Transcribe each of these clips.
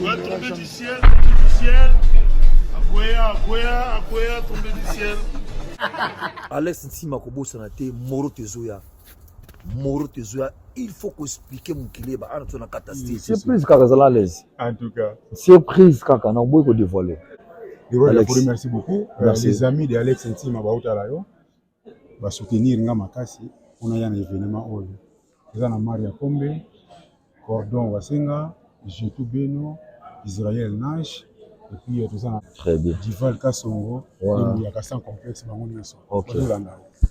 Ouais, tombé du ciel, tombé du ciel. Akwea, tombé du ciel. Alex Ntima kobosana te Moro Tezoya. Il faut qu'on explique mon kilé ba ana tona catastrophe. Surprise kaka zala l'aise. En tout cas. Surprise kaka na boy ko dévoiler. Alex, merci beaucoup. Merci. Les amis de Alex Ntima ba utala yo. Ba soutenir nga makasi. On a un événement oyo. Ezana Maria Kombe, Cordon Wasenga, Jetou Beno, Israël Nash. Et puis tout ça. Très bien. Dival Kassongo. Il y a Kassan complexe. Ok.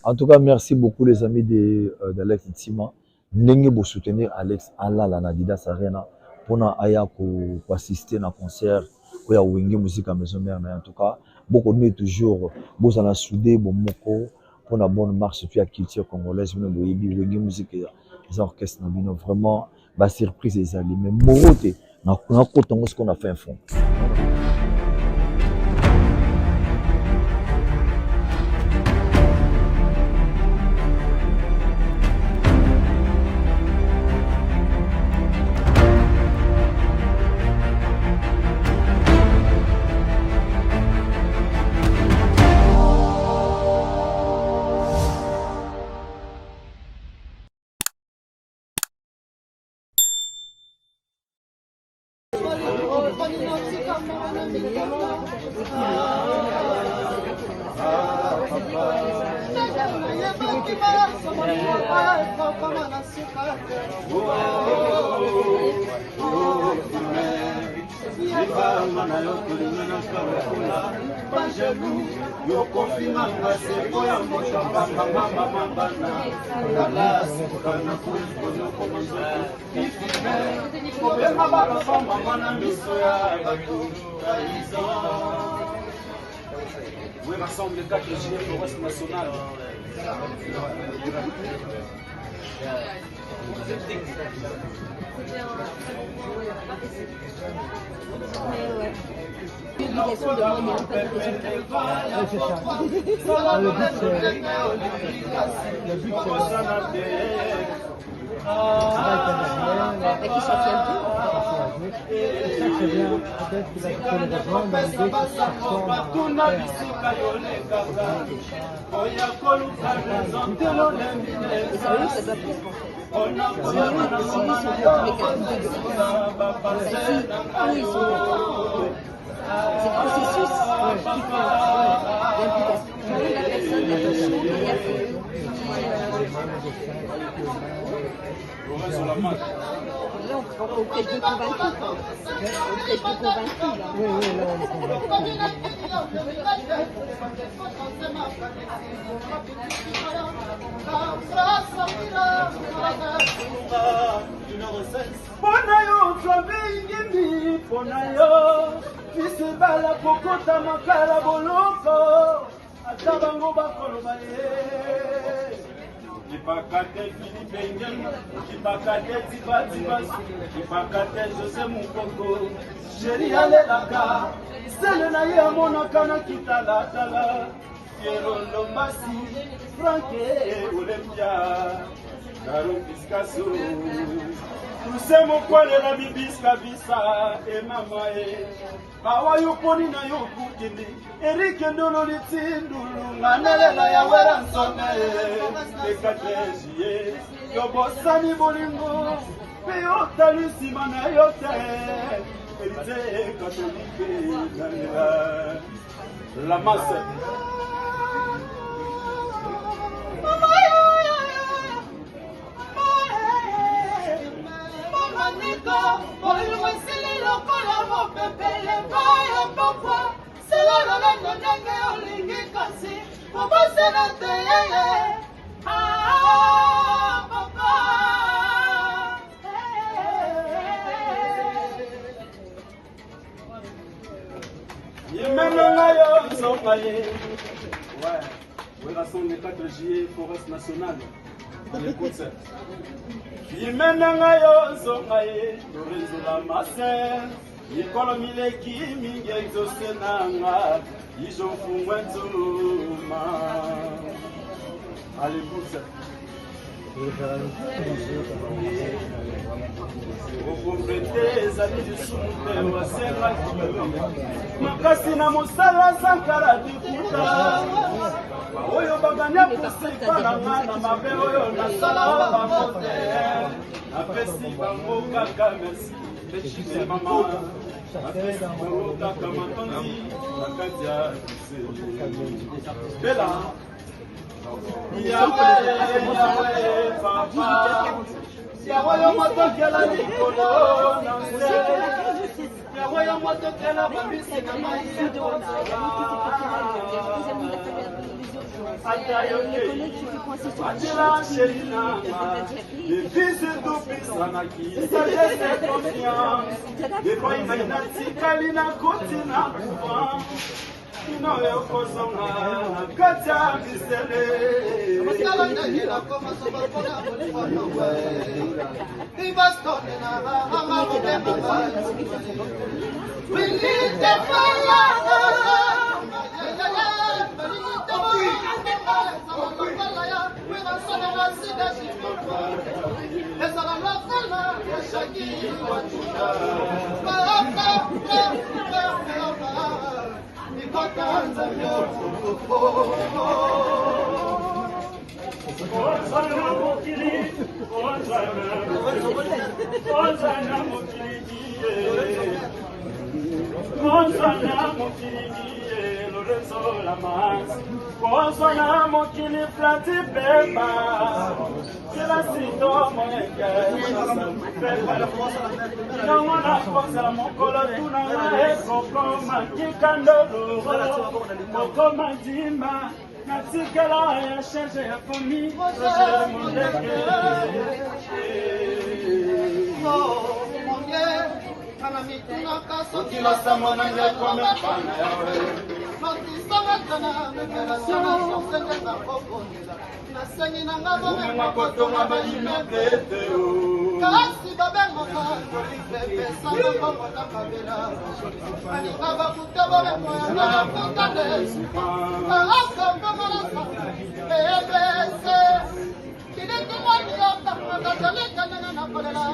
En tout cas, merci beaucoup les amis d'Alex Ntima. N'engez vous soutenir Alex Alala na Didas Arena pour aya pour assister à un concert où il y a Wenge musique à maison mère. En tout cas, beaucoup de toujours vous en a soudé bon moko pour la bonne marche puis la culture congolaise. Nous Wenge musique les orchestres vraiment ba surprise les alliés. Mais morote na kotongo ce qu'on a fait un fond. Oui, rassemble les 4 G pour Forest National. Qui s'attient plus. C'est bien, peut-être qu'il va quitter le rejoindre dans l'idée que ça ressemble à C'est le processus qui fait l'implication de la personne, l'attention qu'il y a fait. Là, on prêche de convaincu. On prêche de convaincu, là. Oui, là, on est convaincu. Ponayo, Twabingindi, Ponayo, Fisibala, Pokota, Makala, Boloko, Atabango, Bakolobaye. Kipakate Philippe Ngem, Kipakate Tibas, Kipakate José Mukoko, Chéri Alelaka, Selena Yamonakana Kitala, Piero Lombasi, Franke Olympia, Daron Piscasso, Tusemo Kwale la Bibiska Bisa, et Mamae, Bawayo Poni na Yokukini, Eric Ndolo Litindulu, Nanelela ya Weransome, Ekatejiye, Yobosani Bolingo, Peyota Lusimana Yote, Elite Katolike, Nanela, La Masse. Ouais, oui, rassemble les 4 J Forest National. On écoute ça. Imenanga zongaye, Lorenzo la Masse, Nicolo Mileki, Mingezo Senanga, Ijon Fungwenzuma. Allez, écoute ça. makasi na mosala sankara dikuta oyo baganya kusika na nga na mabe oyo nasala bamote apesi bango kaka merci pechise mama apesi bango kaka matonzi nakati ya bela yawe papa yawe yo motokela likolo na nse yawe yo motokela babisi na mai atira shelinama devise dubisanaki sagesse confiance dekoinga natikali na koti na kuva ino yokozonga na kati ya bisele Consona mokili flati beba sila sito moneke nango na kosala mokolo tunanga ekokoma kikandolo kokoma ndimba natikela ya charge ya famille projet mondeke okilasa mwananga komepana yawe makotonga balimepeteo kasi babengaka pesanga komona kabela alinga bakuta babemoyanga nakutane akambamalasa ebese kidetumwaniyokamagazalekananga nakolela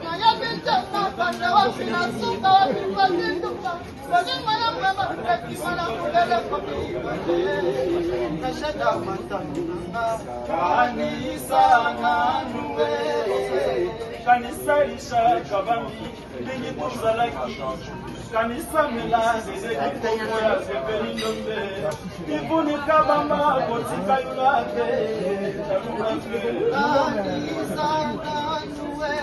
nayabitema banda wapina suka wapipatinduka bazimaya mama ekimana kubele komi nasheda matanunanga kanisa nanuwe kanisa isha kabambi ndingi tuzalaki kanisa melasi zekitoko ya sepelindombe ifunika bamba kotika yulate kanisa nanuwe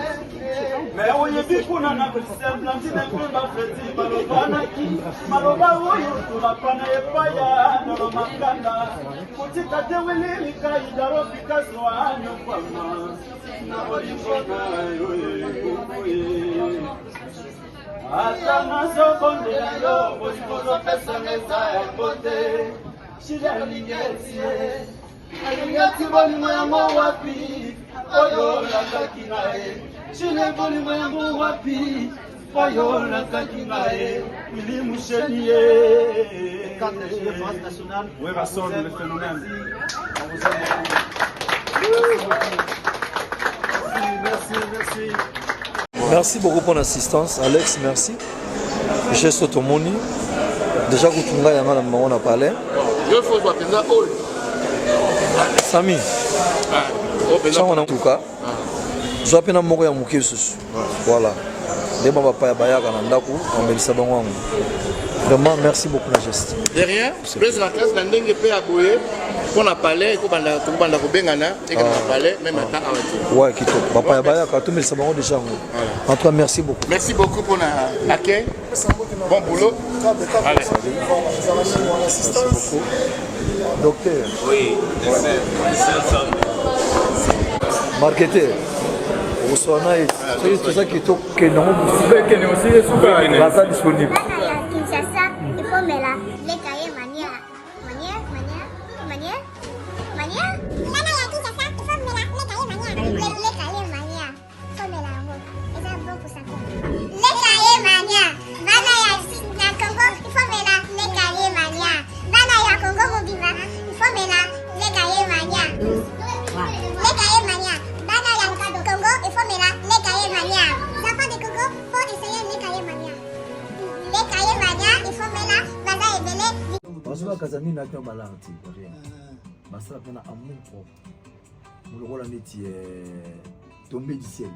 mais oyebi kuna na semblantine mpe bafeti balobanaki maloba oyo tolapana epaya nolo makanda kotika te wililika idaro pikaso anyokwama na bolikona yoyekokoye ata nazobondela yo bolikozopesangeza yango te shida lingetie alingeti bolingo yango wapi oyo lakaki na ye chile bolingo yango wapi oyo lakaki na ye ili mushenie oui Rasson le phénomène merci Merci beaucoup pour l'assistance, Alex, merci. J'ai Sotomoni. Déjà, quand on a parlé. Sami. Ça, on a en tout cas. Je vais mourir à Mouké. Voilà. Vraiment, merci beaucoup la geste. Derrière, président la classe d'Andeng peut abouer. On a parlé, on a parlé, même à ouais, Kito. Papa Yabaya, quand tout le monde déjà. En tout cas, merci beaucoup. Merci beaucoup pour l'accueil. Bon boulot. Allez. Merci beaucoup. Docteur. Oui, marketeur. C'est tout ça qui est non disponible. Basala Kazani n'a qu'un balanti, rien. Basala qu'on a amour propre. Nous le voilà neti tombé du ciel.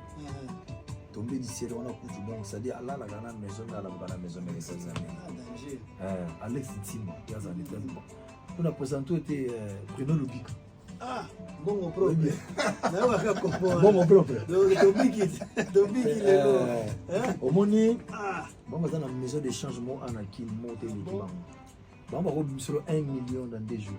Tombé du ciel, on a coutu bon, c'est-à-dire Allah la grande maison, la grande maison, mais les amis. Alex Ntima, qui a un état. On a présenté Bruno Lubic. Ah, bon mon propre. Bon mon propre. Tombé qui est bon. Au moni, bon, dans la maison d'échange, moi, on a qui monte les équipements. Bon, on va remettre 1 million dans 2 jours.